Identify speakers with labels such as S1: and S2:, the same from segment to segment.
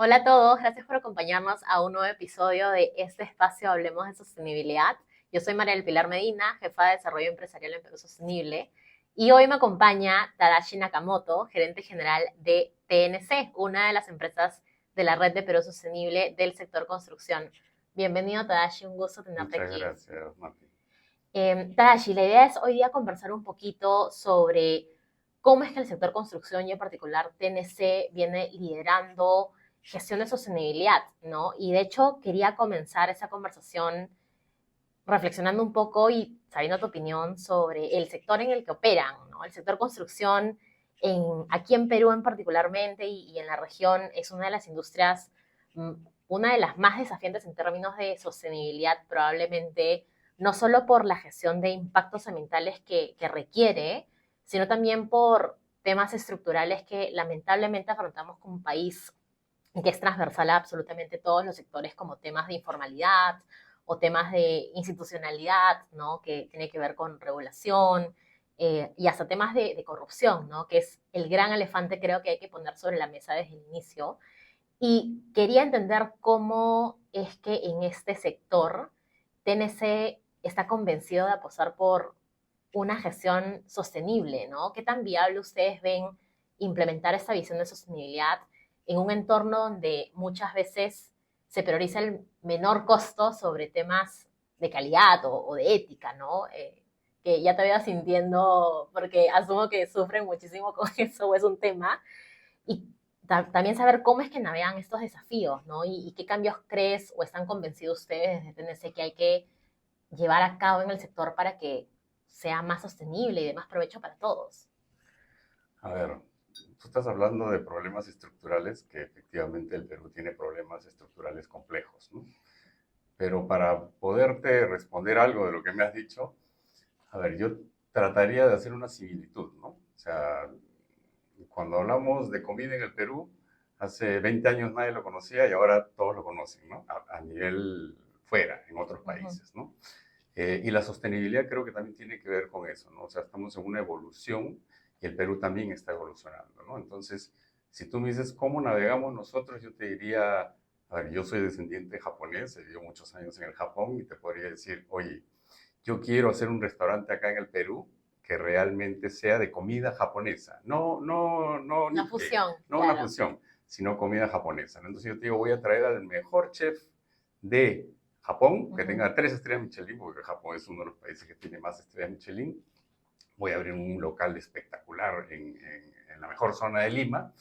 S1: Hola a todos, gracias por acompañarnos a un nuevo episodio de este espacio Hablemos de Sostenibilidad. Yo soy María del Pilar Medina, jefa de Desarrollo Empresarial en Perú Sostenible, y hoy me acompaña Tadashi Nakamoto, gerente general de TNC, una de las empresas de la red de Perú Sostenible del sector construcción. Bienvenido, Tadashi, un gusto tenerte
S2: Muchas
S1: aquí.
S2: gracias, Mati.
S1: Tadashi, la idea es hoy día conversar un poquito sobre cómo es que el sector construcción y en particular TNC viene liderando gestión de sostenibilidad, ¿no? Y de hecho quería comenzar esa conversación reflexionando un poco y sabiendo tu opinión sobre el sector en el que operan, ¿no? El sector construcción aquí en Perú en particularmente y en la región es una de las industrias, mm, una de las más desafiantes en términos de sostenibilidad probablemente, no solo por la gestión de impactos ambientales que requiere, sino también por temas estructurales que lamentablemente afrontamos como un país que es transversal a absolutamente todos los sectores, como temas de informalidad o temas de institucionalidad, ¿no? Que tiene que ver con regulación y hasta temas de corrupción, ¿no? Que es el gran elefante creo que hay que poner sobre la mesa desde el inicio. Y quería entender cómo es que en este sector TNC está convencido de apostar por una gestión sostenible, ¿no? ¿Qué tan viable ustedes ven implementar esta visión de sostenibilidad en un entorno donde muchas veces se prioriza el menor costo sobre temas de calidad o de ética, ¿no? Que ya te veo sintiendo, porque asumo que sufren muchísimo con eso, o es un tema, y también saber cómo es que navegan estos desafíos, ¿no? Y qué cambios crees o están convencidos ustedes desde TNC que hay que llevar a cabo en el sector para que sea más sostenible y de más provecho para todos.
S2: A ver, tú estás hablando de problemas estructurales, que efectivamente el Perú tiene problemas estructurales complejos, ¿no? Pero para poderte responder algo de lo que me has dicho, a ver, yo trataría de hacer una similitud, ¿no? O sea, cuando hablamos de comida en el Perú, hace 20 años nadie lo conocía y ahora todos lo conocen, ¿no? A nivel fuera, en otros
S1: Uh -huh.
S2: países, ¿no? Y la sostenibilidad creo que también tiene que ver con eso, ¿no? O sea, estamos en una evolución y el Perú también está evolucionando, ¿no? Entonces, si tú me dices cómo navegamos nosotros, yo te diría, a ver, yo soy descendiente japonés, he vivido muchos años en el Japón y te podría decir, oye, yo quiero hacer un restaurante acá en el Perú que realmente sea de comida japonesa, no
S1: Una
S2: Nikkei,
S1: fusión,
S2: no una
S1: claro.
S2: fusión, sino comida japonesa, ¿no? Entonces yo te digo, voy a traer al mejor chef de Japón,
S1: Uh
S2: que
S1: -huh.
S2: tenga 3 estrellas Michelin, porque Japón es uno de los países que tiene más estrellas Michelin. Voy a abrir un local espectacular en la mejor zona de Lima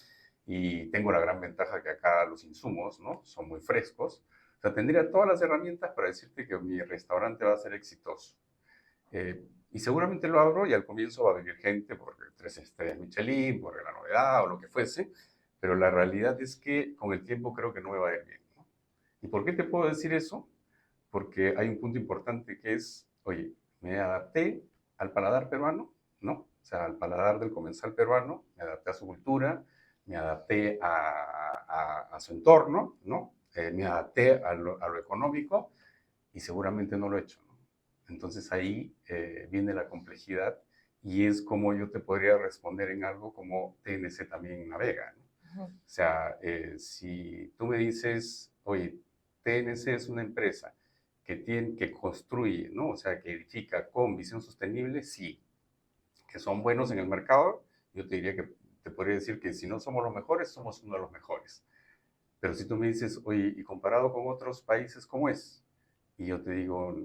S2: y tengo la gran ventaja que acá los insumos, ¿no? Son muy frescos. O sea, tendría todas las herramientas para decirte que mi restaurante va a ser exitoso. Y seguramente lo abro y al comienzo va a venir gente por 3 estrellas Michelin, por la novedad o lo que fuese, pero la realidad es que con el tiempo creo que no me va a ir bien, ¿no? ¿Y por qué te puedo decir eso? Porque hay un punto importante que es, oye, me adapté al paladar peruano, ¿no? O sea, al paladar del comensal peruano, me adapté a su cultura, me adapté a su entorno, ¿no? Me adapté a lo económico y seguramente no lo he hecho, ¿no? Entonces ahí viene la complejidad y es como yo te podría responder en algo como TNC también navega, ¿no?
S1: Uh -huh.
S2: O sea, si tú me dices, oye, TNC es una empresa que construye, ¿no? O sea, que edifica con visión sostenible, sí. Que son buenos en el mercado, yo te diría que te podría decir que si no somos los mejores, somos uno de los mejores. Pero si tú me dices, oye, y comparado con otros países, ¿cómo es? Y yo te digo,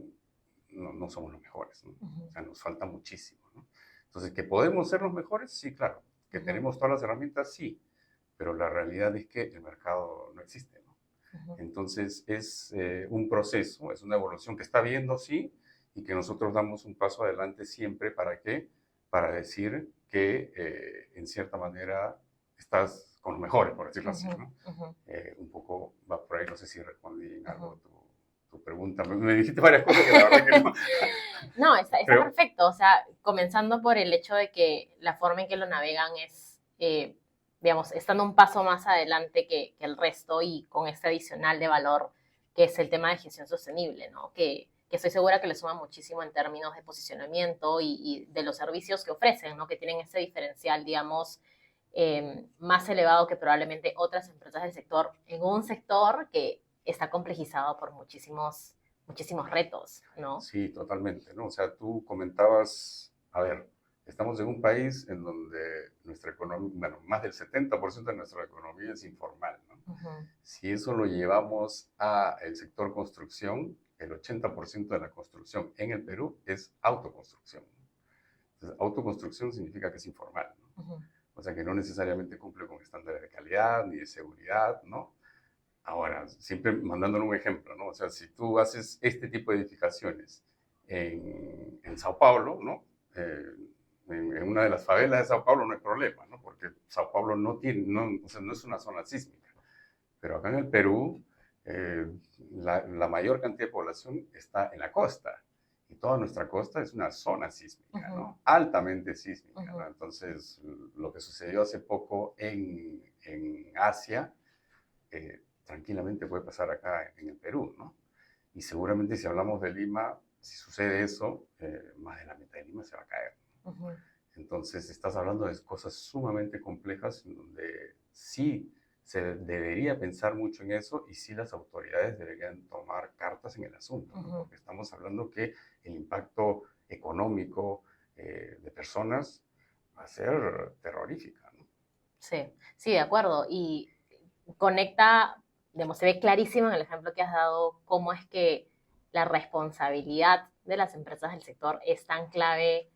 S2: no somos los mejores, ¿no?
S1: Uh -huh.
S2: O sea, nos falta muchísimo, ¿no? Entonces, ¿que podemos ser los mejores? Sí, claro.
S1: Uh
S2: ¿Que
S1: -huh.
S2: tenemos todas las herramientas? Sí. Pero la realidad es que el mercado no existe, ¿no?
S1: Uh -huh.
S2: Entonces, es un proceso, es una evolución que está viendo, sí, y que nosotros damos un paso adelante siempre para qué, para decir que en cierta manera estás con los mejores, por decirlo
S1: Uh
S2: así,
S1: -huh.
S2: ¿no?
S1: Uh -huh.
S2: Un poco va por ahí, no sé si respondí en
S1: Uh -huh.
S2: algo tu pregunta. Me dijiste varias cosas que la verdad que no.
S1: No, está
S2: Pero,
S1: perfecto. O sea, comenzando por el hecho de que la forma en que lo navegan es, digamos, estando un paso más adelante que el resto y con este adicional de valor que es el tema de gestión sostenible, ¿no? Que estoy segura que le suma muchísimo en términos de posicionamiento y de los servicios que ofrecen, ¿no? Que tienen ese diferencial, digamos, más elevado que probablemente otras empresas del sector, en un sector que está complejizado por muchísimos retos, ¿no?
S2: Sí, totalmente, ¿no? O sea, tú comentabas, a ver, estamos en un país en donde nuestra economía, bueno, más del 70% de nuestra economía es informal, ¿no?
S1: Ujú,
S2: Si eso lo llevamos a el sector construcción, el 80% de la construcción en el Perú es autoconstrucción. Entonces, autoconstrucción significa que es informal, ¿no?
S1: ujú,
S2: O sea, que no necesariamente cumple con estándares de calidad ni de seguridad, ¿no? Ahora, siempre mandándole un ejemplo, ¿no? O sea, si tú haces este tipo de edificaciones en Sao Paulo, ¿no? En una de las favelas de Sao Paulo no hay problema, ¿no? Porque Sao Paulo no tiene, no, o sea, no es una zona sísmica. Pero acá en el Perú, eh, la mayor cantidad de población está en la costa. Y toda nuestra costa es una zona sísmica,
S1: ujú,
S2: ¿no? Altamente sísmica,
S1: ujú.
S2: ¿no? Entonces, lo que sucedió hace poco en Asia, tranquilamente puede pasar acá en el Perú, ¿no? Y seguramente si hablamos de Lima, si sucede eso, más de la mitad de Lima se va a caer.
S1: Ujú,
S2: Entonces, estás hablando de cosas sumamente complejas en donde sí se debería pensar mucho en eso y sí las autoridades deberían tomar cartas en el asunto, ¿no?
S1: ujú.
S2: Porque estamos hablando que el impacto económico de personas va a ser terrorífica, ¿no?
S1: Sí, sí, de acuerdo. Y conecta, digamos, se ve clarísimo en el ejemplo que has dado cómo es que la responsabilidad de las empresas del sector es tan clave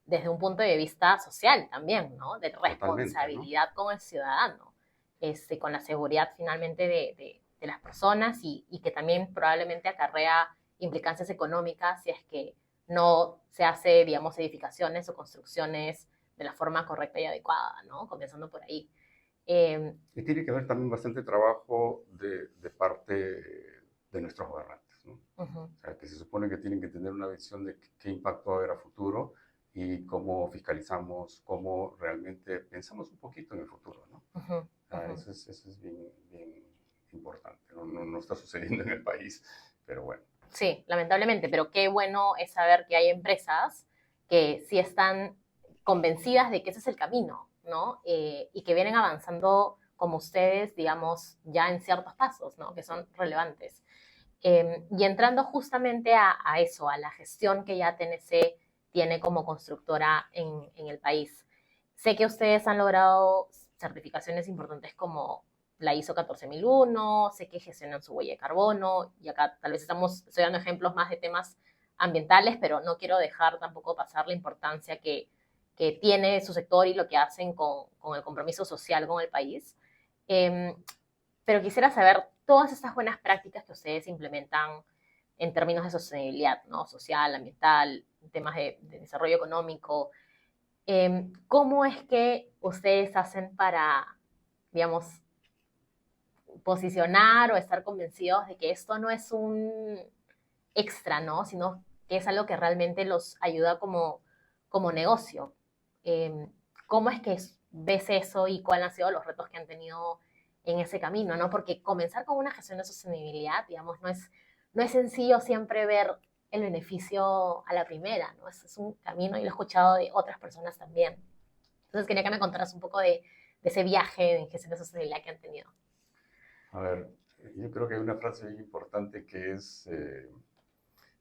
S1: desde un punto de vista social también, ¿no? De
S2: Totalmente, ¿no?
S1: responsabilidad con el ciudadano, con la seguridad finalmente de las personas y que también probablemente acarrea implicancias económicas si es que no se hace, digamos, edificaciones o construcciones de la forma correcta y adecuada, ¿no? Comenzando por ahí. Eh,
S2: Y tiene que haber también bastante trabajo de parte de nuestros gobernantes, ¿no?
S1: uh-huh,
S2: O sea, que se supone que tienen que tener una visión de qué impacto va a haber a futuro y cómo fiscalizamos, cómo realmente pensamos un poquito en el futuro, ¿no?
S1: uh-huh,
S2: O sea,
S1: uh-huh.
S2: eso es bien, bien importante. No, no, no está sucediendo en el país, pero bueno.
S1: Sí, lamentablemente, pero qué bueno es saber que hay empresas que sí están convencidas de que ese es el camino, ¿no? Y que vienen avanzando como ustedes, digamos, ya en ciertos pasos, ¿no? Que son relevantes. Y entrando justamente a eso, a la gestión que ya TNC tiene como constructora en el país. Sé que ustedes han logrado certificaciones importantes como la ISO 14001, sé que gestionan su huella de carbono, y acá tal vez estoy dando ejemplos más de temas ambientales, pero no quiero dejar tampoco pasar la importancia que tiene su sector y lo que hacen con el compromiso social con el país. Eh, pero quisiera saber todas estas buenas prácticas que ustedes implementan en términos de sostenibilidad, ¿no? Social, ambiental, temas de desarrollo económico. ¿Cómo es que ustedes hacen para, digamos, posicionar o estar convencidos de que esto no es un extra, ¿no? Sino que es algo que realmente los ayuda como negocio? Eh, ¿Cómo es que ves eso y cuáles han sido los retos que han tenido en ese camino, ¿no? Porque comenzar con una gestión de sostenibilidad, digamos, no es sencillo siempre ver el beneficio a la primera, ¿no? Es un camino y lo he escuchado de otras personas también. Entonces quería que me contaras un poco de ese viaje en gestión de sostenibilidad que han tenido.
S2: A ver, yo creo que hay una frase bien importante que es,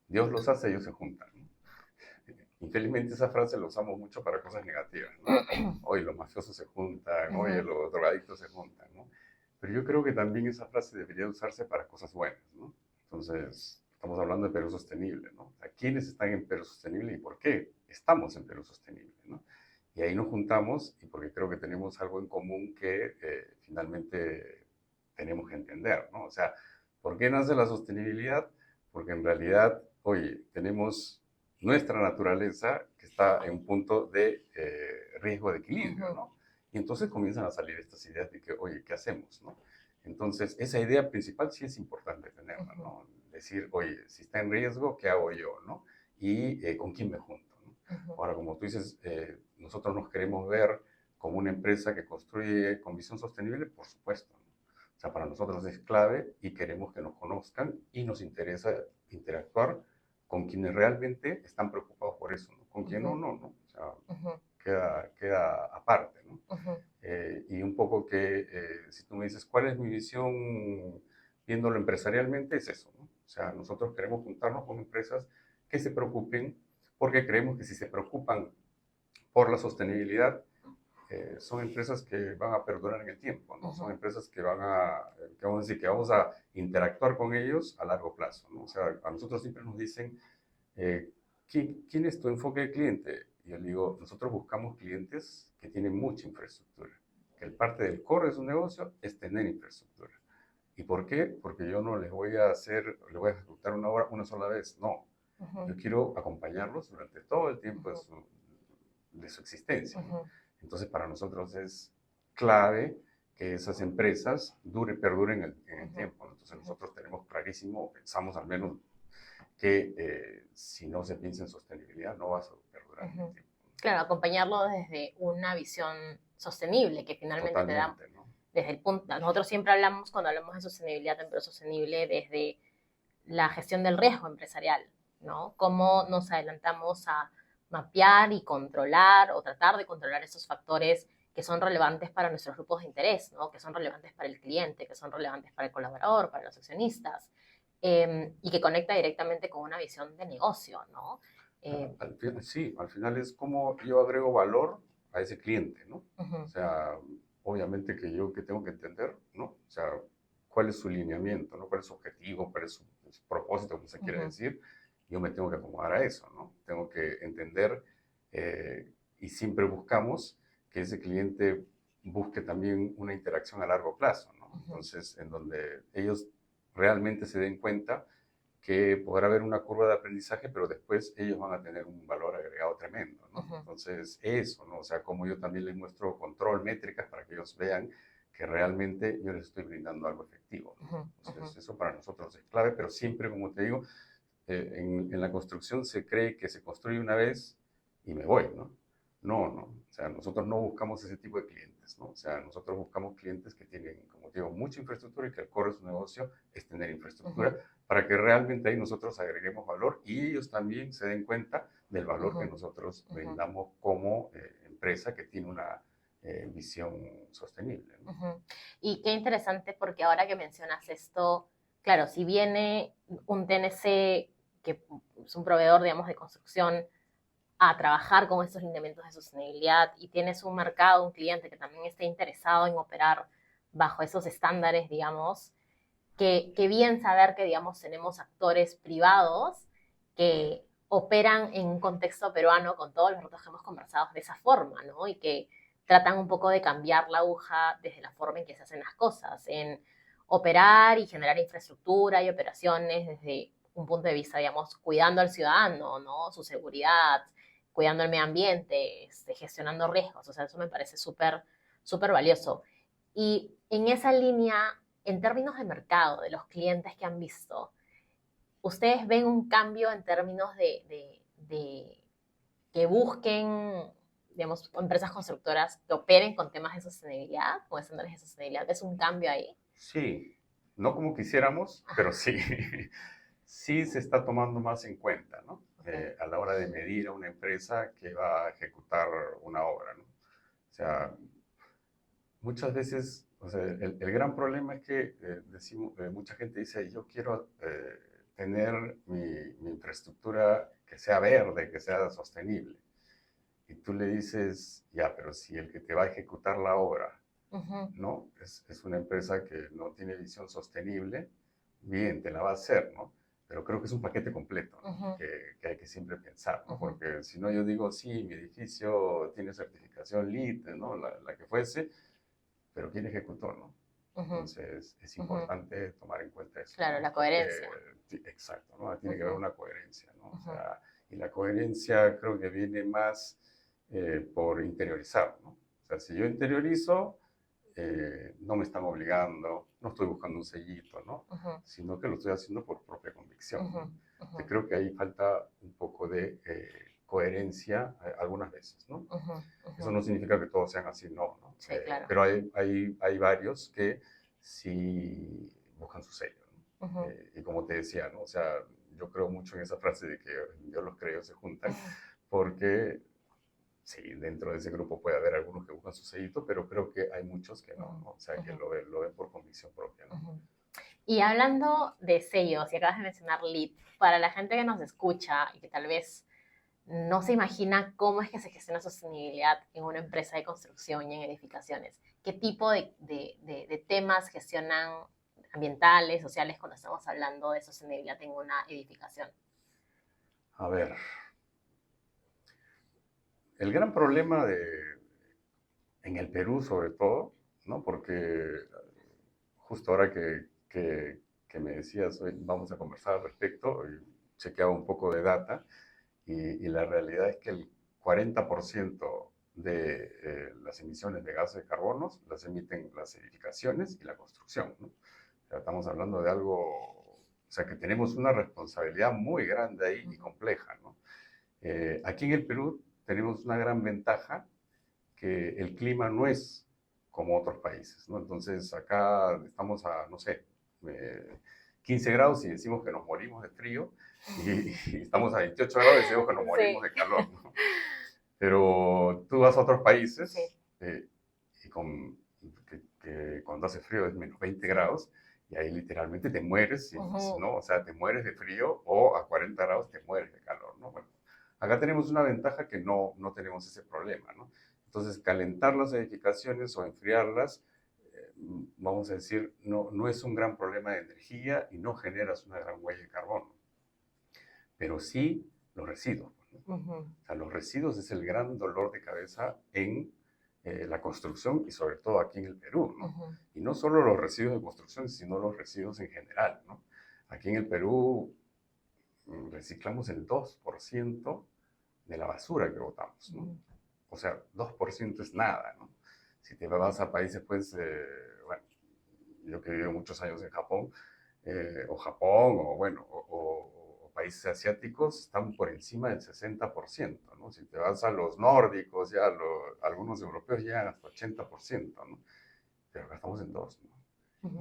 S2: Dios los hace, ellos se juntan, ¿no? Infelizmente esa frase la usamos mucho para cosas negativas, ¿no? Hoy los mafiosos se juntan, hoy
S1: Ujú,
S2: los drogadictos se juntan, ¿no? Pero yo creo que también esa frase debería usarse para cosas buenas, ¿no? Entonces, estamos hablando de Perú Sostenible, ¿no? ¿A quiénes están en Perú Sostenible y por qué estamos en Perú Sostenible, ¿no? Y ahí nos juntamos y porque creo que tenemos algo en común que finalmente tenemos que entender, ¿no? O sea, ¿por qué nace la sostenibilidad? Porque en realidad, oye, tenemos nuestra naturaleza que está en un punto de riesgo de equilibrio,
S1: ujú,
S2: ¿no? Y entonces comienzan a salir estas ideas de que, oye, ¿qué hacemos, no? Entonces, esa idea principal sí es importante tenerla,
S1: ujú,
S2: ¿no? Decir, oye, si está en riesgo, ¿qué hago yo, no? Y con quién me junto, ¿no?
S1: ujú,
S2: Ahora, como tú dices, nosotros nos queremos ver como una empresa que construye con visión sostenible, por supuesto, ¿no? O sea, para nosotros es clave y queremos que nos conozcan y nos interesa interactuar con quienes realmente están preocupados por eso, ¿no? Con quien no,
S1: ujú,
S2: no, ¿no? O sea,
S1: ujú.
S2: queda aparte, ¿no?
S1: Ujú,
S2: Y un poco que, si tú me dices, ¿cuál es mi visión viéndolo empresarialmente? Es eso, ¿no? O sea, nosotros queremos juntarnos con empresas que se preocupen, porque creemos que si se preocupan por la sostenibilidad, son empresas que van a perdurar en el tiempo, ¿no? Son
S1: ujú,
S2: empresas que van a, que vamos a decir, que vamos a interactuar con ellos a largo plazo, ¿no? O sea, a nosotros siempre nos dicen, eh, ¿quién es tu enfoque de cliente? Y yo le digo, nosotros buscamos clientes que tienen mucha infraestructura, que el parte del core de su negocio es tener infraestructura. ¿Y por qué? Porque yo no les voy a hacer, les voy a ejecutar una obra una sola vez, no.
S1: ujú,
S2: Yo quiero acompañarlos durante todo el tiempo
S1: ujú,
S2: de su existencia, ¿no?
S1: ujú,
S2: Entonces, para nosotros es clave que esas empresas perduren en el
S1: ujú,
S2: tiempo, ¿no? Entonces,
S1: ujú,
S2: nosotros tenemos clarísimo, o pensamos al menos, que si no se piensa en sostenibilidad, no vas a perdurar en el
S1: ujú.
S2: tiempo.
S1: Claro, acompañarlo desde una visión sostenible que finalmente te da
S2: Totalmente, ¿no?
S1: desde el punto, nosotros siempre hablamos cuando hablamos de sostenibilidad, empleo sostenible, desde la gestión del riesgo empresarial, ¿no? Cómo nos adelantamos a mapear y controlar o tratar de controlar esos factores que son relevantes para nuestros grupos de interés, ¿no? Que son relevantes para el cliente, que son relevantes para el colaborador, para los accionistas, y que conecta directamente con una visión de negocio, ¿no? Eh,
S2: Sí, al final es como yo agrego valor a ese cliente, ¿no? O
S1: uh-huh,
S2: sea, obviamente que yo que tengo que entender, ¿no? O sea, cuál es su lineamiento, ¿no? Cuál es su objetivo, cuál es su propósito, como se quiere
S1: uh-huh,
S2: decir. Yo me tengo que acomodar a eso, ¿no? Tengo que entender y siempre buscamos que ese cliente busque también una interacción a largo plazo, ¿no?
S1: uh-huh,
S2: Entonces, en donde ellos realmente se den cuenta que podrá haber una curva de aprendizaje, pero después ellos van a tener un valor agregado tremendo, ¿no?
S1: uh-huh,
S2: Entonces, eso, ¿no? O sea, como yo también les muestro control, métricas, para que ellos vean que realmente yo les estoy brindando algo efectivo, ¿no?
S1: uh-huh, uh-huh,
S2: Entonces, eso para nosotros es clave, pero siempre, como te digo, en la construcción se cree que se construye una vez y me voy, ¿no? No, no. O sea, nosotros no buscamos ese tipo de clientes, ¿no? O sea, nosotros buscamos clientes que tienen, como te digo, mucha infraestructura y que el core de su negocio es tener
S1: uh-huh,
S2: infraestructura para que realmente ahí nosotros agreguemos valor y ellos también se den cuenta del valor que
S1: uh-huh,
S2: nosotros
S1: uh-huh.
S2: brindamos como empresa que tiene una visión sostenible, ¿no?
S1: Ujú. Y qué interesante porque ahora que mencionas esto, claro, si viene un TNC, que es un proveedor, digamos, de construcción, a trabajar con estos lineamientos de sostenibilidad y tienes un mercado, un cliente que también esté interesado en operar bajo esos estándares, digamos, que bien saber que, digamos, tenemos actores privados que operan en un contexto peruano con todos los retos que hemos conversado de esa forma, ¿no? Y que tratan un poco de cambiar la aguja desde la forma en que se hacen las cosas, en operar y generar infraestructura y operaciones desde un punto de vista, digamos, cuidando al ciudadano, ¿no? Su seguridad, cuidando el medio ambiente, gestionando riesgos. O sea, eso me parece súper, súper valioso. Y en esa línea, en términos de mercado, de los clientes que han visto, ¿ustedes ven un cambio en términos de que busquen, digamos, empresas constructoras que operen con temas de sostenibilidad, con estándares de sostenibilidad? ¿Ves un cambio ahí?
S2: Sí, no como quisiéramos, pero
S1: Ajá,
S2: sí, sí se está tomando más en cuenta, ¿no?
S1: ok.
S2: A la hora de medir a una empresa que va a ejecutar una obra, ¿no? O sea, muchas veces, o sea, el gran problema es que decimos, mucha gente dice, yo quiero tener mi infraestructura que sea verde, que sea sostenible. Y tú le dices, ya, pero si el que te va a ejecutar la obra,
S1: Ujú,
S2: ¿no? Es una empresa que no tiene visión sostenible, bien, te la va a hacer, ¿no? Pero creo que es un paquete completo, ¿no?
S1: ujú,
S2: Que hay que siempre pensar, ¿no?
S1: ujú,
S2: Porque si no, yo digo, sí, mi edificio tiene certificación LEED, ¿no? La que fuese, pero ¿quién ejecutó, no?
S1: ujú,
S2: Entonces, es
S1: ujú.
S2: importante tomar en cuenta eso,
S1: Claro,
S2: ¿no?
S1: la
S2: Porque,
S1: coherencia.
S2: sí, exacto, ¿no? Tiene que haber
S1: Ujú,
S2: una coherencia, ¿no? O
S1: ujú,
S2: sea, y la coherencia creo que viene más por interiorizar, ¿no? O sea, si yo interiorizo, no me están obligando, no estoy buscando un sellito, ¿no?
S1: ujú,
S2: Sino que lo estoy haciendo por propia convicción,
S1: ujú,
S2: ¿no?
S1: ujú,
S2: Entonces, creo que ahí falta un poco de coherencia algunas veces, ¿no?
S1: ujú, ujú.
S2: Eso no significa que todos sean así, no, ¿no?
S1: Sí, claro.
S2: Pero hay varios que sí buscan su sello, ¿no?
S1: Ujú,
S2: Y como te decía, ¿no? O sea, yo creo mucho en esa frase de que Dios los creyó se juntan,
S1: ujú,
S2: porque sí, dentro de ese grupo puede haber algunos que buscan su sellito, pero creo que hay muchos que no, ¿no? O sea, que
S1: Ujú,
S2: lo ven por convicción propia, ¿no?
S1: ujú. Y hablando de sellos, y acabas de mencionar LEED, para la gente que nos escucha y que tal vez no se imagina cómo es que se gestiona sostenibilidad en una empresa de construcción y en edificaciones, ¿qué tipo de temas gestionan ambientales, sociales, cuando estamos hablando de sostenibilidad en una edificación?
S2: A ver, el gran problema en el Perú sobre todo, ¿no? Porque justo ahora que me decías, hoy vamos a conversar al respecto, y chequeaba un poco de data, y la realidad es que el 40% de las emisiones de gases de carbono las emiten las edificaciones y la construcción, ¿no? O sea, estamos hablando de algo, o sea, que tenemos una responsabilidad muy grande ahí y compleja, ¿no? Aquí en el Perú tenemos una gran ventaja que el clima no es como otros países, ¿no? Entonces acá estamos a, no sé, 15 grados y decimos que nos morimos de frío, y estamos a 28 grados y decimos que nos morimos
S1: Sí,
S2: de calor, ¿no? Pero tú vas a otros
S1: sí,
S2: países y que cuando hace frío es menos 20
S1: sí.
S2: grados, y ahí literalmente te mueres,
S1: Ujú,
S2: ¿no? O sea, te mueres de frío, o a 40 grados te mueres de calor, ¿no? Bueno, acá tenemos una ventaja que no tenemos ese problema, ¿no? Entonces, calentar las edificaciones o enfriarlas, vamos a decir, no es un gran problema de energía y no generas una gran huella de carbono, pero sí los residuos, ¿no?
S1: ujú,
S2: O sea, los residuos es el gran dolor de cabeza en la construcción, y sobre todo aquí en el Perú, ¿no?
S1: ujú,
S2: Y no solo los residuos de construcción, sino los residuos en general, ¿no? Aquí en el Perú reciclamos el 2% de la basura que botamos, ¿no?
S1: ujú,
S2: O sea, 2% es nada, ¿no? Si te vas a países, pues, bueno, yo que he vivido muchos años en Japón, o Japón, o bueno, o países asiáticos, están por encima del 60%, ¿no? Si te vas a los nórdicos, ya algunos europeos llegan hasta 80%, ¿no? Pero acá estamos en 2, ¿no?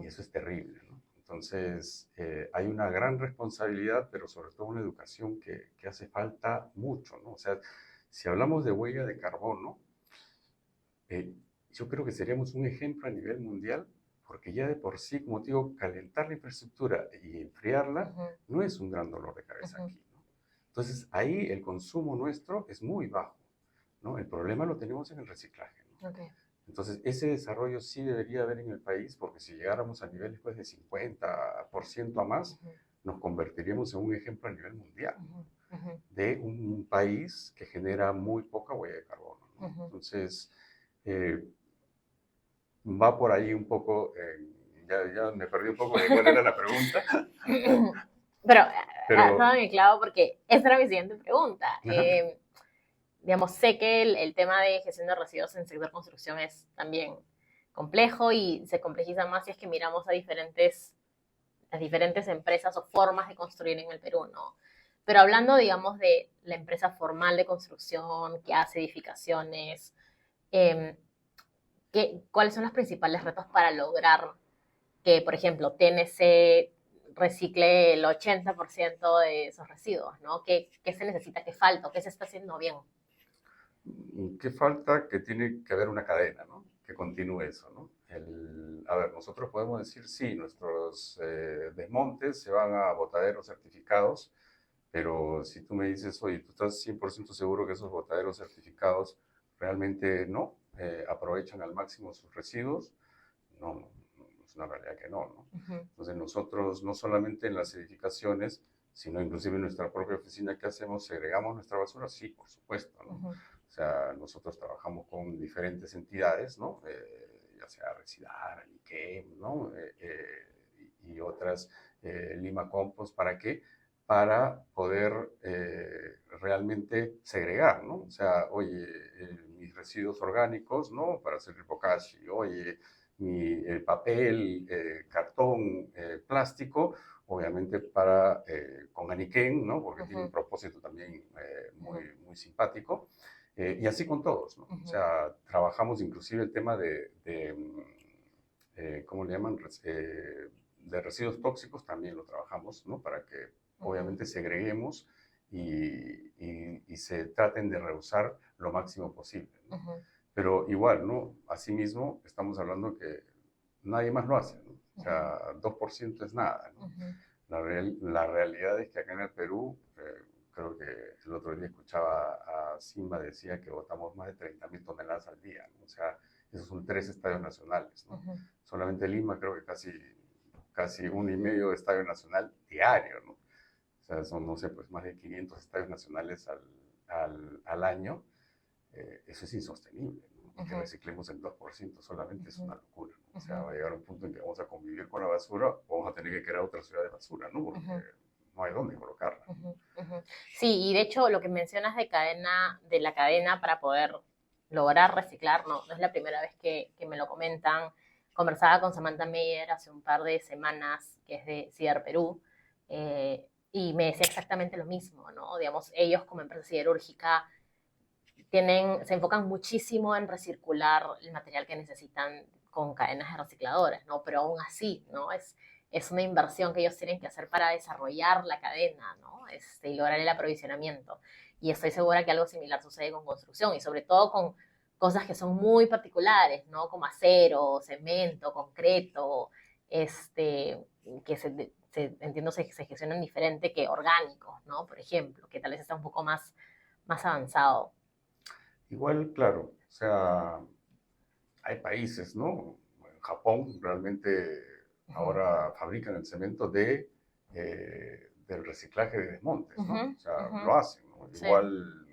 S2: Y
S1: ujú,
S2: eso es terrible, ¿no? Entonces, hay una gran responsabilidad, pero sobre todo una educación que hace falta mucho, ¿no? O sea, si hablamos de huella de carbono, eh, yo creo que seríamos un ejemplo a nivel mundial, porque ya de por sí, como te digo, calentar la infraestructura y enfriarla
S1: ujú,
S2: no es un gran dolor de cabeza
S1: ujú.
S2: aquí, ¿no? Entonces, ahí el consumo nuestro es muy bajo, ¿no? El problema lo tenemos en el reciclaje, ¿no?
S1: Ok.
S2: Entonces, ese desarrollo sí debería haber en el país, porque si llegáramos a niveles pues, de 50% a más,
S1: Ujú,
S2: nos convertiríamos en un ejemplo a nivel mundial,
S1: ujú,
S2: ¿no?
S1: ujú,
S2: De un país que genera muy poca huella de carbono, ¿no?
S1: ujú.
S2: Entonces, eh, va por ahí un poco, ya me perdí un poco de cuál era la pregunta,
S1: Pero has dado
S2: pero,
S1: en el clavo porque esa era mi siguiente pregunta.
S2: ajá,
S1: Digamos, sé que el tema de gestión de residuos en el sector construcción es también complejo y se complejiza más si es que miramos a las diferentes empresas o formas de construir en el Perú, ¿no? Pero hablando, digamos, de la empresa formal de construcción que hace edificaciones, eh, ¿cuáles son los principales retos para lograr que, por ejemplo, TNC recicle el 80% de esos residuos, ¿no? ¿Qué se necesita? ¿Qué falta? ¿Qué se está haciendo bien?
S2: ¿qué falta? Que tiene que haber una cadena, ¿no? Que continúe eso, ¿no? A ver, nosotros podemos decir, sí, nuestros desmontes se van a botaderos certificados, pero si tú me dices, oye, ¿tú estás 100% seguro que esos botaderos certificados realmente no aprovechan al máximo sus residuos? No, es una realidad que no.
S1: Uh -huh,
S2: Entonces nosotros, no solamente en las edificaciones, sino inclusive en nuestra propia oficina, ¿qué hacemos? ¿Segregamos nuestra basura? Sí, por supuesto,
S1: uh
S2: ¿no?
S1: -huh,
S2: O sea, nosotros trabajamos con diferentes entidades, ¿no? Ya sea Recidar, Aniquem, ¿no? Y otras, Lima Compost, ¿para qué? Para poder realmente segregar, ¿no? O sea, oye, mis residuos orgánicos, ¿no? Para hacer el bokashi, oye, papel, cartón, plástico, obviamente con Aniquén, ¿no? Porque
S1: uh
S2: tiene un
S1: -huh,
S2: propósito también
S1: uh -huh,
S2: muy simpático. Y así con todos, ¿no?
S1: uh
S2: O
S1: -huh,
S2: sea, trabajamos inclusive el tema ¿cómo le llaman? De residuos tóxicos también lo trabajamos, ¿no? Para que
S1: uh -huh.
S2: obviamente segreguemos y se traten de reusar lo máximo posible, ¿no?
S1: Ujú,
S2: Pero igual, ¿no? Asimismo, estamos hablando que nadie más lo hace, ¿no? O
S1: ujú,
S2: sea, 2% es nada, ¿no?
S1: ujú,
S2: La realidad es que acá en el Perú, creo que el otro día escuchaba a Simba, decía que votamos más de 30.000 toneladas al día, ¿no? O sea, esos son 3 estadios nacionales, ¿no?
S1: ujú,
S2: Solamente Lima creo que casi 1,5 estadio nacional diario, ¿no? O sea, son, no sé, pues más de 500 estadios nacionales al año. Eso es insostenible, ¿no? Y que
S1: ujú,
S2: reciclemos el 2% solamente es
S1: ujú,
S2: una locura, ¿no? O sea,
S1: ujú,
S2: va a llegar un punto en que vamos a convivir con la basura o vamos a tener que crear otra ciudad de basura, ¿no? Porque
S1: ujú,
S2: no hay dónde colocarla.
S1: ujú, ujú. Sí, y de hecho lo que mencionas de la cadena para poder lograr reciclar, no es la primera vez que me lo comentan. Conversaba con Samantha Meyer hace un par de semanas, que es de CIDER Perú, y me decía exactamente lo mismo, ¿no? Digamos, ellos como empresa siderúrgica se enfocan muchísimo en recircular el material que necesitan con cadenas de recicladores, ¿no? Pero aún así, ¿no? Es una inversión que ellos tienen que hacer para desarrollar la cadena, ¿no? Y lograr el aprovisionamiento. Y estoy segura que algo similar sucede con construcción y sobre todo con cosas que son muy particulares, ¿no? Como acero, cemento, concreto, que entiendo se gestionan diferente que orgánicos, ¿no? Por ejemplo, que tal vez está un poco más avanzado.
S2: Igual, claro, o sea, hay países, ¿no? En Japón realmente
S1: Ujú,
S2: ahora fabrican el cemento del reciclaje de desmontes,
S1: ujú,
S2: ¿no? O sea,
S1: ujú.
S2: lo hacen, ¿no?
S1: Sí,
S2: Igual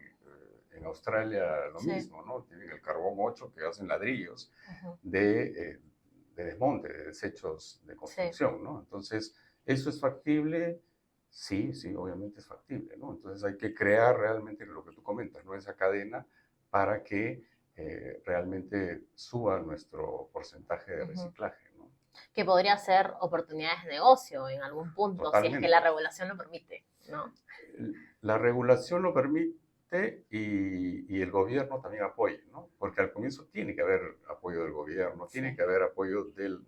S2: en Australia lo
S1: sí.
S2: mismo, ¿no? Tienen el carbón 8 que hacen ladrillos
S1: Ujú,
S2: de desmonte, de desechos de
S1: sí.
S2: construcción, ¿no? Entonces, ¿eso es factible? Sí, sí, obviamente es factible, ¿no? Entonces hay que crear realmente lo que tú comentas, ¿no? Esa cadena para que realmente suba nuestro porcentaje de
S1: Ujú.
S2: reciclaje, ¿no?
S1: Que podría ser oportunidades de negocio en algún punto, si es que la
S2: Totalmente.
S1: regulación lo permite, ¿no?
S2: La regulación lo permite y el gobierno también apoya, ¿no? Porque al comienzo tiene que haber apoyo del gobierno, tiene
S1: Sí.
S2: que haber apoyo del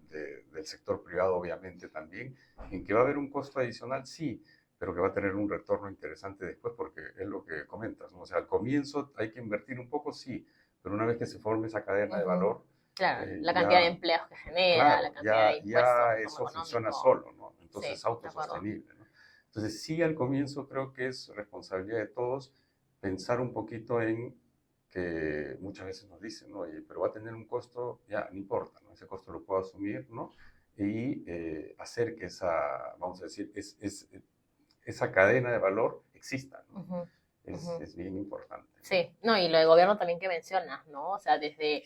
S2: sector privado, obviamente también, en que va a haber un costo adicional, sí, pero que va a tener un retorno interesante después, porque es lo que comentas, ¿no? O sea, al comienzo hay que invertir un poco, sí, pero una vez que se forme esa cadena de
S1: Ujú.
S2: valor,
S1: Claro, la cantidad de
S2: ya,
S1: empleos que genera, la
S2: claro,
S1: cantidad de
S2: ya
S1: impuestos, retorno
S2: eso funciona
S1: económico.
S2: solo, ¿no? Entonces
S1: Sí,
S2: es
S1: de acuerdo.
S2: autosostenible, ¿no? Entonces sí, al comienzo creo que es responsabilidad de todos pensar un poquito en que muchas veces nos dicen, ¿no? Oye, pero va a tener un costo, ya, no importa, ¿no? Ese costo lo puedo asumir, ¿no? Y hacer que vamos a decir, esa cadena de valor exista, ¿no?
S1: Ujú, ujú.
S2: Es bien importante, ¿no?
S1: Sí, no, y lo de gobierno también que mencionas, ¿no? O sea, desde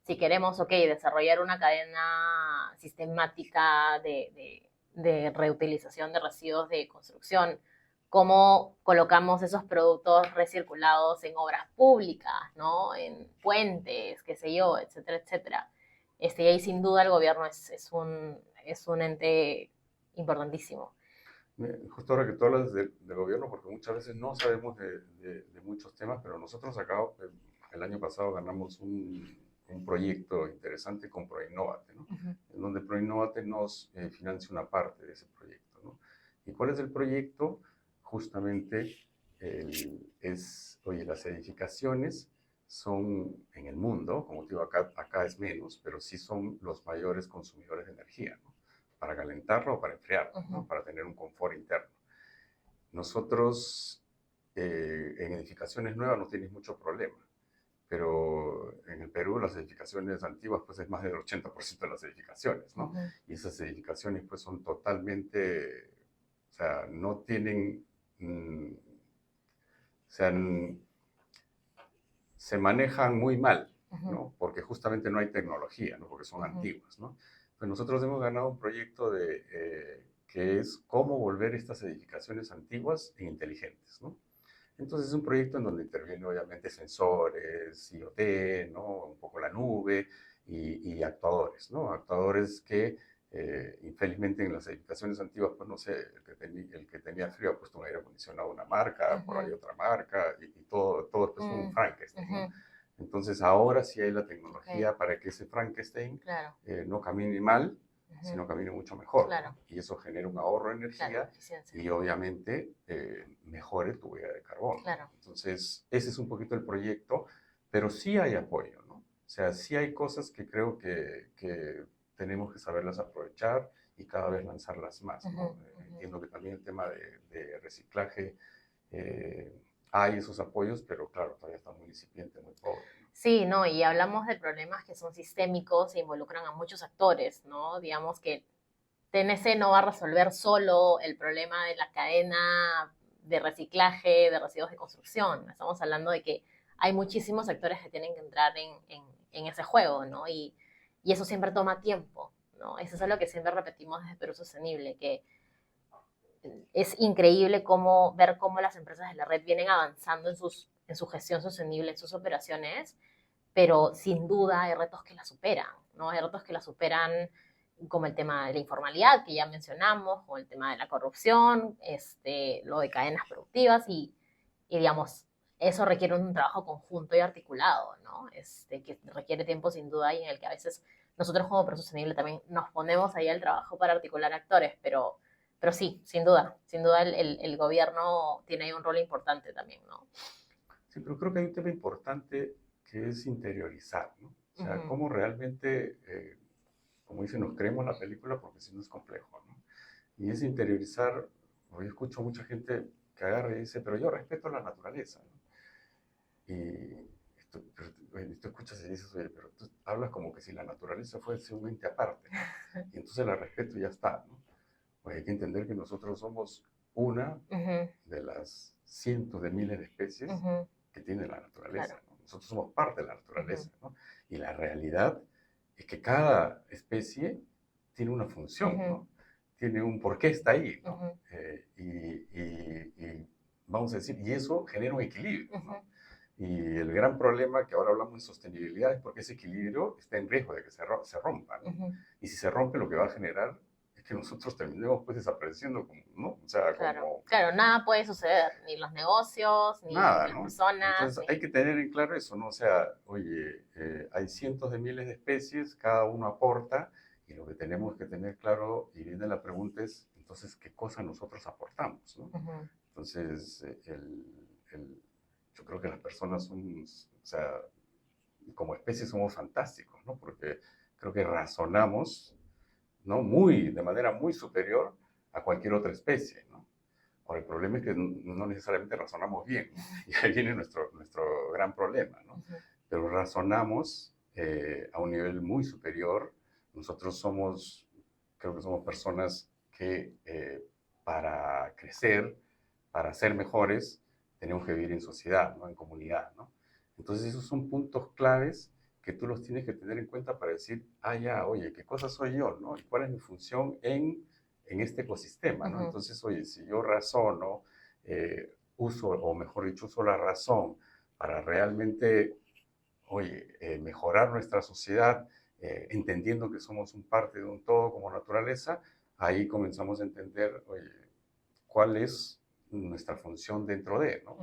S1: si queremos, ok, desarrollar una cadena sistemática de reutilización de residuos de construcción, cómo colocamos esos productos recirculados en obras públicas, ¿no? En puentes, qué sé yo, etcétera, etcétera. Y ahí sin duda el gobierno es un ente importantísimo.
S2: Justo ahora que tú hablas de gobierno, porque muchas veces no sabemos de muchos temas, pero nosotros acá el año pasado ganamos un proyecto interesante con Proinnovate, ¿no?
S1: Ujú,
S2: En donde Proinnovate nos financia una parte de ese proyecto, ¿no? ¿Y cuál es el proyecto? Justamente oye, las edificaciones son en el mundo, como te digo, acá es menos, pero sí son los mayores consumidores de energía, ¿no? Para calentarlo o para enfriarlo,
S1: ujú,
S2: ¿no? Para tener un confort interno. Nosotros en edificaciones nuevas no tienes mucho problema, pero en el Perú las edificaciones antiguas pues es más del 80% de las edificaciones, ¿no?
S1: ujú,
S2: Y esas edificaciones pues son totalmente, o sea, no tienen, o sea, se manejan muy mal,
S1: ujú,
S2: ¿no? Porque justamente no hay tecnología, ¿no? Porque son
S1: ujú,
S2: antiguas, ¿no? Pues nosotros hemos ganado un proyecto que es cómo volver estas edificaciones antiguas en inteligentes, ¿no? Entonces es un proyecto en donde intervienen obviamente sensores, IoT, ¿no? Un poco la nube y actuadores, ¿no? Actuadores que infelizmente en las edificaciones antiguas, pues no sé, el que tenía frío ha puesto un aire acondicionado a una marca, por ahí
S1: ujú,
S2: otra marca, y todo pues un
S1: mm,
S2: Frankenstein,
S1: ujú.
S2: ¿no? Entonces ahora sí hay la
S1: Ok,
S2: tecnología para que ese Frankenstein
S1: claro.
S2: no camine mal, sino camine mucho mejor.
S1: Claro.
S2: ¿No? Y eso genera un ahorro de energía,
S1: claro, eficiencia.
S2: y obviamente mejore tu huella de carbono.
S1: Claro.
S2: Entonces, ese es un poquito el proyecto, pero sí hay apoyo, ¿no? O sea, sí hay cosas que creo que tenemos que saberlas aprovechar y cada vez lanzarlas más, ¿no? Entiendo que también el tema de reciclaje, hay esos apoyos, pero claro, todavía está muy incipiente, muy pobre. ¿No?
S1: Sí, no, y hablamos de problemas que son sistémicos e involucran a muchos actores, ¿no? Digamos que TNC no va a resolver solo el problema de la cadena de reciclaje de residuos de construcción. Estamos hablando de que hay muchísimos actores que tienen que entrar en ese juego, ¿no? Y eso siempre toma tiempo, ¿no? Eso es lo que siempre repetimos desde Perú Sostenible, que es increíble ver cómo las empresas de la red vienen avanzando en su gestión sostenible, en sus operaciones, pero sin duda hay retos que la superan, ¿no? Hay retos que la superan como el tema de la informalidad que ya mencionamos, o el tema de la corrupción, lo de cadenas productivas y digamos, eso requiere un trabajo conjunto y articulado, ¿no? Que requiere tiempo sin duda y en el que a veces nosotros como Pro Sostenible también nos ponemos ahí al trabajo para articular actores, pero sí, sin duda el gobierno tiene ahí un rol importante también, ¿no?
S2: Sí, pero creo que hay un tema importante que es interiorizar, ¿no? O sea, cómo realmente, como dicen, nos creemos la película porque si no es complejo, ¿no? Y es interiorizar, yo escucho mucha gente que agarra y dice, pero yo respeto la naturaleza, ¿no? Y tú escuchas y dices, oye, pero tú hablas como que si la naturaleza fuese un ente aparte, ¿no? Y entonces la respeto y ya está, ¿no? Pues hay que entender que nosotros somos una de las cientos de miles de especies que tiene la naturaleza,
S1: Claro.
S2: ¿no? Nosotros somos parte de la naturaleza, ¿no? Y la realidad es que cada especie tiene una función, ¿no? Tiene un por qué está ahí, ¿no? Y vamos a decir, y eso genera un equilibrio, ¿no? Y el gran problema que ahora hablamos de sostenibilidad es porque ese equilibrio está en riesgo de que se rompa, ¿no? Y si se rompe, lo que va a generar es que nosotros terminemos pues desapareciendo, ¿no? O sea,
S1: claro, claro, nada puede suceder, ni los negocios, ni
S2: nada,
S1: las
S2: ¿no?
S1: personas.
S2: Entonces hay que tener en claro eso, ¿no? O sea, oye, hay cientos de miles de especies, cada uno aporta, y lo que tenemos que tener claro, y viene la pregunta es, entonces, ¿qué cosa nosotros aportamos, ¿no? Entonces, yo creo que las personas son, o sea, como especie somos fantásticos, ¿no? Porque creo que razonamos, ¿no? De manera muy superior a cualquier otra especie, ¿no? Ahora, el problema es que no necesariamente razonamos bien, ¿no? Y ahí viene nuestro gran problema, ¿no? Pero razonamos a un nivel muy superior. Nosotros creo que somos personas que para crecer, para ser mejores, tenemos que vivir en sociedad, ¿no? En comunidad, ¿no? Entonces esos son puntos claves que tú los tienes que tener en cuenta para decir, ya, oye, ¿qué cosa soy yo, no? ¿Y cuál es mi función en este ecosistema, ¿no? Entonces, oye, si yo razono, uso, o mejor dicho, uso la razón para realmente, oye, mejorar nuestra sociedad, entendiendo que somos un parte de un todo como naturaleza, ahí comenzamos a entender, oye, cuál es nuestra función dentro de, ¿no?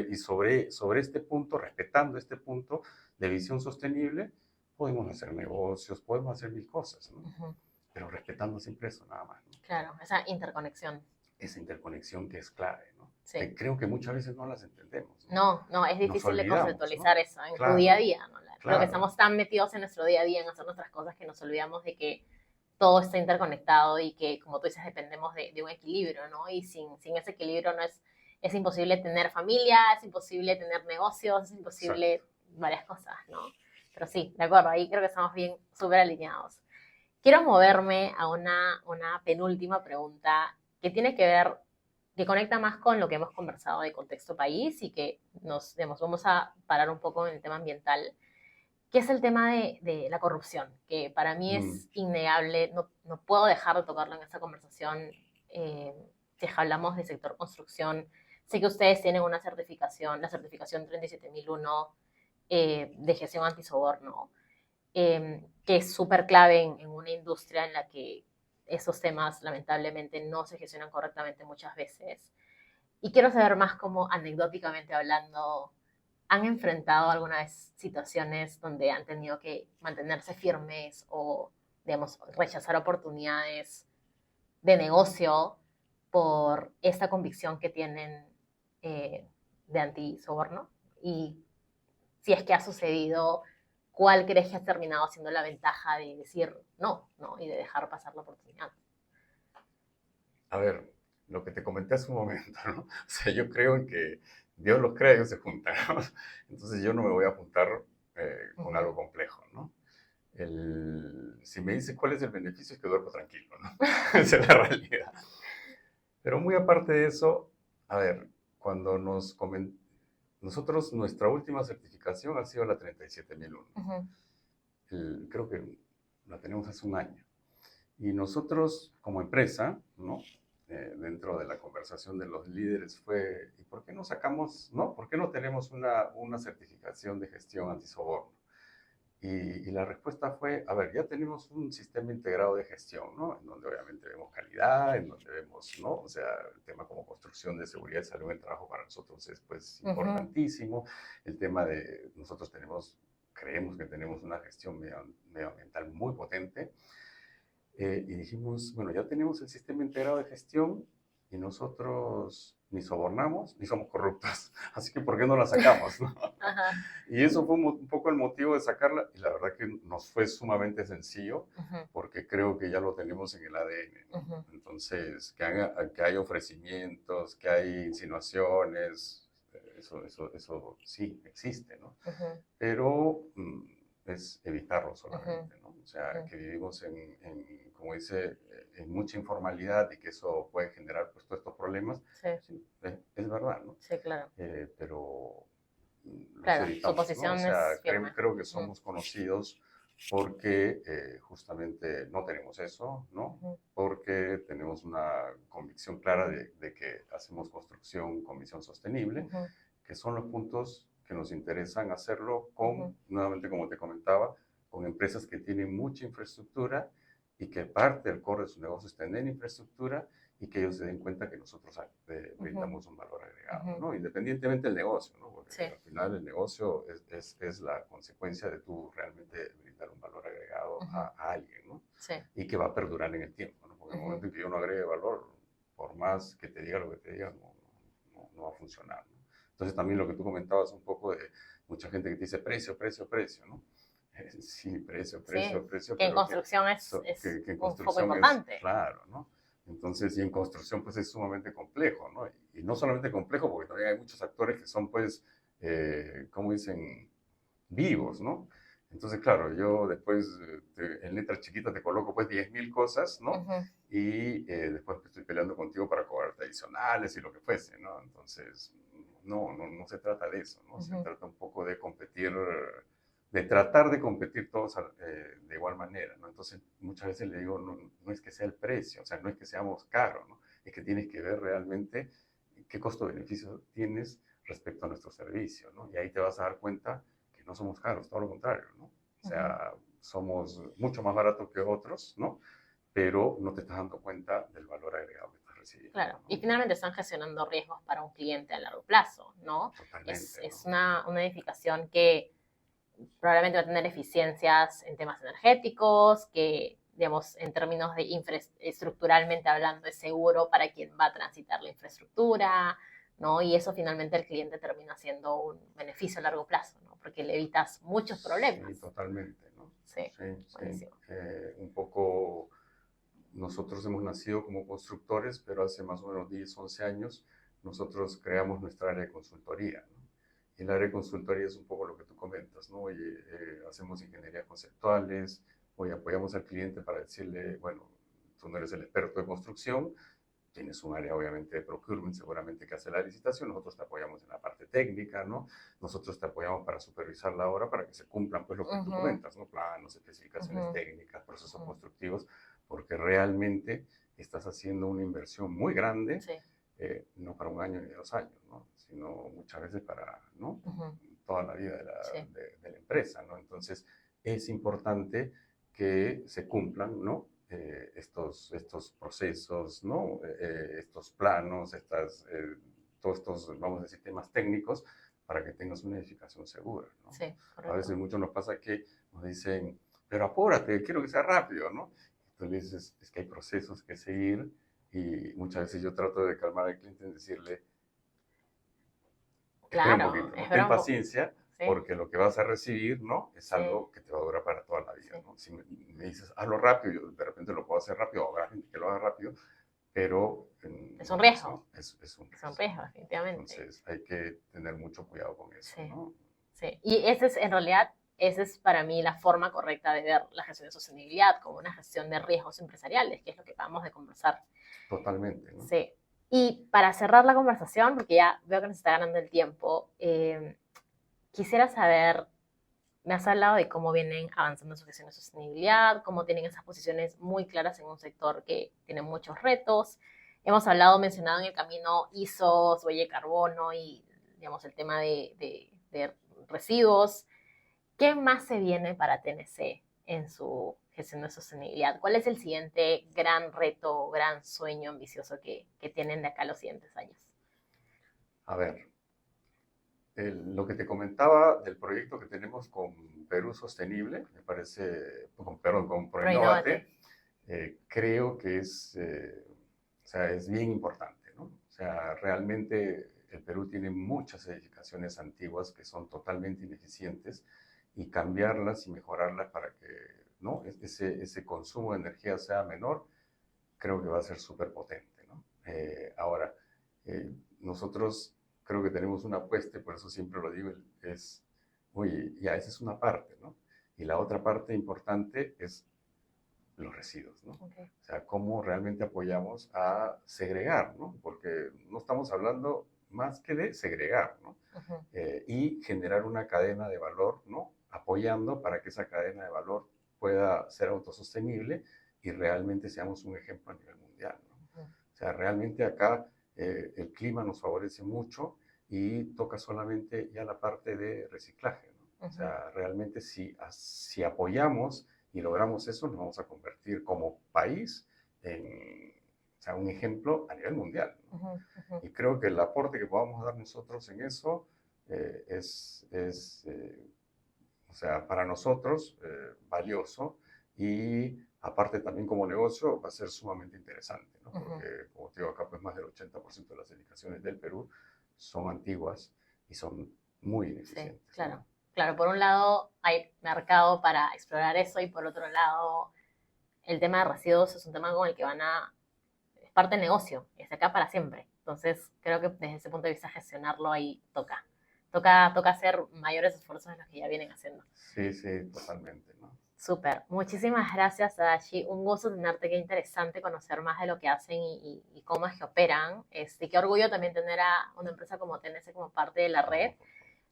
S2: Y sobre este punto, respetando este punto de visión sostenible, podemos hacer negocios, podemos hacer mil cosas, ¿no? Pero respetando siempre eso, nada más, ¿no?
S1: Claro, esa interconexión.
S2: Esa interconexión que es clave, ¿no?
S1: Sí.
S2: Que creo que muchas veces no las entendemos,
S1: ¿no? No, es difícil de conceptualizar, ¿no? Eso en tu día a día, ¿no? Creo que estamos tan metidos en nuestro día a día, en hacer nuestras cosas, que nos olvidamos de que todo está interconectado y que, como tú dices, dependemos de un equilibrio, ¿no? Y sin ese equilibrio es imposible tener familia, es imposible tener negocios, es imposible varias cosas, ¿no? Pero sí, de acuerdo, ahí creo que estamos bien, súper alineados. Quiero moverme a una penúltima pregunta que tiene que ver, que conecta más con lo que hemos conversado de contexto país y que digamos, vamos a parar un poco en el tema ambiental, que es el tema de la corrupción, que para mí es innegable, no puedo dejar de tocarlo en esta conversación. Si hablamos del sector construcción, sé que ustedes tienen una certificación, la certificación 37001 de gestión antisoborno, que es súper clave en una industria en la que esos temas lamentablemente no se gestionan correctamente muchas veces. Y quiero saber más como anecdóticamente hablando, ¿han enfrentado alguna vez situaciones donde han tenido que mantenerse firmes o digamos, rechazar oportunidades de negocio por esta convicción que tienen de antisoborno? Y si es que ha sucedido, ¿cuál crees que ha terminado siendo la ventaja de decir no, ¿no? Y de dejar pasar la oportunidad?
S2: A ver, lo que te comenté hace un momento, ¿no? O sea, yo creo en que Dios los crea y Dios se junta, ¿no? Entonces yo no me voy a juntar con algo complejo, ¿no? Si me dices cuál es el beneficio, es que duermo tranquilo, ¿no? Esa es la realidad. Pero muy aparte de eso, a ver, cuando nosotros, nuestra última certificación ha sido la 37001. Creo que la tenemos hace un año. Y nosotros, como empresa, ¿no? Dentro de la conversación de los líderes fue, ¿y por qué no sacamos, no? ¿Por qué no tenemos una certificación de gestión antisoborno? Y la respuesta fue, a ver, ya tenemos un sistema integrado de gestión, ¿no? En donde obviamente vemos calidad, en donde vemos, ¿no? O sea, el tema como construcción de seguridad y salud en el trabajo para nosotros es, pues, importantísimo. El tema de, nosotros creemos que tenemos una gestión medioambiental muy potente. Y dijimos, bueno, ya tenemos el sistema integrado de gestión y nosotros ni sobornamos ni somos corruptos, así que ¿por qué no la sacamos? ¿No? Y eso fue un poco el motivo de sacarla y la verdad que nos fue sumamente sencillo porque creo que ya lo tenemos en el ADN, ¿no? Entonces, que hay ofrecimientos, que hay insinuaciones, eso sí existe, ¿no? Pero es evitarlo solamente, ¿no? O sea, que vivimos como dice, en mucha informalidad y que eso puede generar pues todos estos problemas. Sí, es verdad, ¿no?
S1: Sí, claro.
S2: Pero los
S1: Claro, su
S2: evitamos, ¿no?
S1: posición
S2: O sea,
S1: es firme.
S2: creo que somos conocidos porque justamente no tenemos eso, ¿no? Porque tenemos una convicción clara de que hacemos construcción con visión sostenible, que son los puntos que nos interesan hacerlo con, nuevamente como te comentaba, con empresas que tienen mucha infraestructura y que parte del core de su negocio es tener infraestructura y que ellos se den cuenta que nosotros brindamos un valor agregado, ¿no? Independientemente del negocio, ¿no? Porque al final el negocio es la consecuencia de tú realmente brindar un valor agregado a alguien, ¿no? Y que va a perdurar en el tiempo, ¿no? Porque en el momento en que yo no agregue valor, por más que te diga lo que te diga, no va a funcionar, ¿no? Entonces también lo que tú comentabas un poco de mucha gente que te dice precio, precio, precio, ¿no? Sí, precio, precio, precio.
S1: Que en construcción
S2: que en
S1: un foco
S2: construcción
S1: importante.
S2: claro, ¿no? Entonces, y en construcción pues es sumamente complejo, ¿no? Y no solamente complejo, porque también hay muchos actores que son pues, ¿cómo dicen? Vivos, ¿no? Entonces, claro, yo después en letras chiquitas te coloco pues 10.000 cosas, ¿no? Y después estoy peleando contigo para cobrarte adicionales y lo que fuese, ¿no? Entonces, no se trata de eso, ¿no? Se trata un poco de competir, de tratar de competir todos de igual manera, ¿no? Entonces, muchas veces le digo, no es que sea el precio, o sea, no es que seamos caros, ¿no? Es que tienes que ver realmente qué costo-beneficio tienes respecto a nuestro servicio, ¿no? Y ahí te vas a dar cuenta que no somos caros, todo lo contrario, ¿no? O sea, somos mucho más baratos que otros, ¿no? Pero no te estás dando cuenta del valor agregado que estás recibiendo.
S1: Claro,
S2: ¿no?
S1: y finalmente están gestionando riesgos para un cliente a largo plazo, ¿no?
S2: Totalmente.
S1: Es una edificación que probablemente va a tener eficiencias en temas energéticos, que, digamos, en términos de estructuralmente hablando, es seguro para quien va a transitar la infraestructura, ¿no? Y eso finalmente el cliente termina siendo un beneficio a largo plazo, ¿no? Porque le evitas muchos problemas.
S2: Sí, totalmente, ¿no?
S1: Sí,
S2: sí. Un poco, nosotros hemos nacido como constructores, pero hace más o menos 10, 11 años nosotros creamos nuestra área de consultoría, ¿no? Y el área de consultoría es un poco lo que tú comentas, ¿no? Oye, hacemos ingenierías conceptuales, hoy apoyamos al cliente para decirle, bueno, tú no eres el experto de construcción, tienes un área obviamente de procurement, seguramente que hace la licitación, nosotros te apoyamos en la parte técnica, ¿no? Nosotros te apoyamos para supervisar la obra para que se cumplan pues lo que tú comentas, ¿no? Planos, especificaciones técnicas, procesos constructivos, porque realmente estás haciendo una inversión muy grande, no para un año ni 2 años, ¿no? Sino muchas veces para, ¿no? Toda la vida de la empresa, ¿no? Entonces es importante que se cumplan, ¿no? Estos procesos, ¿no? Estos planos, todos estos, vamos a decir, temas técnicos para que tengas una edificación segura, ¿no?
S1: Sí,
S2: a veces mucho nos pasa que nos dicen, pero apúrate, quiero que sea rápido, ¿no? Entonces le dices, es que hay procesos que seguir y muchas veces yo trato de calmar al cliente y decirle, espera un
S1: Claro,
S2: poquito, ¿no?
S1: espera
S2: Ten
S1: un poco.
S2: paciencia,
S1: Sí,
S2: porque lo que vas a recibir, ¿no? Es
S1: sí,
S2: algo que te va a durar para toda la vida,
S1: sí.
S2: ¿no? Si me dices, hazlo rápido, yo de repente lo puedo hacer rápido, o habrá gente que lo haga rápido, pero
S1: Es un
S2: no,
S1: riesgo,
S2: es un
S1: es un
S2: riesgo,
S1: riesgo,
S2: ¿no?
S1: definitivamente.
S2: Entonces hay que tener mucho cuidado con eso,
S1: Sí,
S2: ¿no?
S1: sí. Y ese es, en realidad, esa es para mí la forma correcta de ver la gestión de sostenibilidad, como una gestión de riesgos empresariales, que es lo que acabamos de conversar.
S2: Totalmente, ¿no?
S1: Sí. Y para cerrar la conversación, porque ya veo que nos está ganando el tiempo, quisiera saber, me has hablado de cómo vienen avanzando en su gestión de sostenibilidad, cómo tienen esas posiciones muy claras en un sector que tiene muchos retos. Hemos hablado, mencionado en el camino ISO, huella de carbono y, digamos, el tema de residuos. ¿Qué más se viene para TNC en su gestión de sostenibilidad? ¿Cuál es el siguiente gran reto, gran sueño ambicioso que tienen de acá a los siguientes años?
S2: A ver, lo que te comentaba del proyecto que tenemos con Perú Sostenible, me parece, perdón, con
S1: Proinnovate.
S2: Proinnovate, creo que o sea, es bien importante, ¿no? O sea, realmente el Perú tiene muchas edificaciones antiguas que son totalmente ineficientes y cambiarlas y mejorarlas para que, ¿no? ese consumo de energía sea menor, creo que va a ser súper potente, ¿no? Ahora, nosotros creo que tenemos una apuesta, y por eso siempre lo digo, es, oye, ya esa es una parte, ¿no? Y la otra parte importante es los residuos, ¿no?
S1: Okay.
S2: O sea, cómo realmente apoyamos a segregar, ¿no? Porque no estamos hablando más que de segregar, ¿no?
S1: Uh -huh.
S2: Y generar una cadena de valor, ¿no? Apoyando para que esa cadena de valor pueda ser autosostenible y realmente seamos un ejemplo a nivel mundial, ¿no?
S1: Uh -huh.
S2: O sea, realmente acá el clima nos favorece mucho y toca solamente ya la parte de reciclaje, ¿no? Uh -huh. O sea, realmente si apoyamos y logramos eso, nos vamos a convertir como país en, o sea, un ejemplo a nivel mundial, ¿no? Uh -huh. Y creo que el aporte que podamos dar nosotros en eso o sea, para nosotros valioso y aparte también como negocio va a ser sumamente interesante, ¿no? Porque, como te digo, acá pues más del 80% de las edificaciones del Perú son antiguas y son muy ineficientes.
S1: Sí, claro.
S2: ¿No?
S1: Claro, por un lado hay mercado para explorar eso y por otro lado el tema de residuos es un tema con el que es parte del negocio, es acá para siempre. Entonces creo que desde ese punto de vista gestionarlo ahí toca hacer mayores esfuerzos de los que ya vienen haciendo.
S2: Sí, sí, totalmente, ¿no?
S1: Súper. Muchísimas gracias, Adachi. Un gusto tenerte. Qué interesante conocer más de lo que hacen y cómo es que operan. Qué orgullo también tener a una empresa como TNC como parte de la red.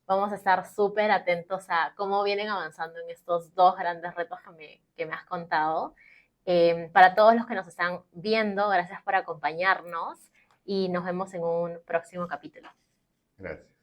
S1: Vamos a estar súper atentos a cómo vienen avanzando en estos dos grandes retos que me has contado. Para todos los que nos están viendo, gracias por acompañarnos y nos vemos en un próximo capítulo.
S2: Gracias.